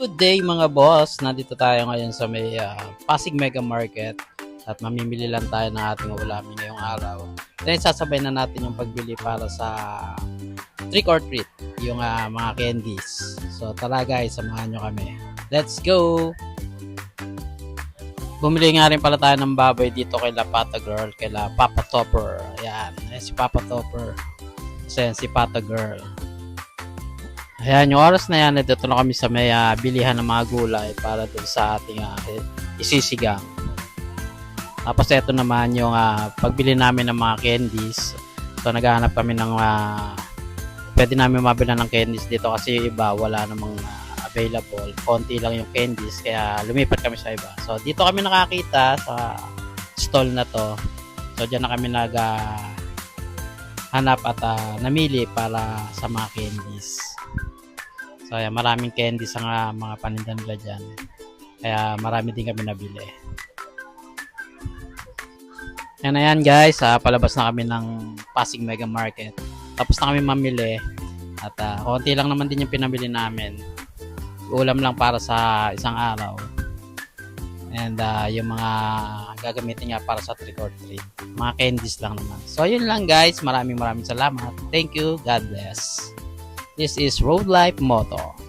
Good day mga boss, nandito tayo ngayon sa may Pasig Mega Market at mamimili lang tayo ng ating ulamin ngayong araw. Then sasabay na natin yung pagbili para sa trick or treat, yung mga candies. So tara guys, samahan nyo kami. Let's go! Bumili nga rin pala tayo ng baboy dito kay La Pata Girl, kay La Papa Topper. Ayan, si Papa Topper. Kasi si Pata Girl. Ayan, yung oras na yan, dito na kami sa may bilihan ng mga gulay para dun sa ating isisigang. Tapos ito naman yung pagbili namin ng mga candies. So naghahanap kami ng pwede namin mabila ng candies dito kasi iba wala namang available. Konti lang yung candies kaya lumipat kami sa iba. So dito kami nakakita sa stall na to. So dyan na kami hanap at namili para sa mga candies. So ayan, maraming candies ang mga paninda nila dyan. Kaya marami din kami nabili. Ayan guys, palabas na kami ng Pasig Mega Market. Tapos na kami mamili. At konti lang naman din yung pinabili namin. Ulam lang para sa isang araw. And yung mga gagamitin nga para sa trick or treat. Mga candies lang naman. So yun lang guys, maraming salamat. Thank you, God bless. This is Road Life Moto.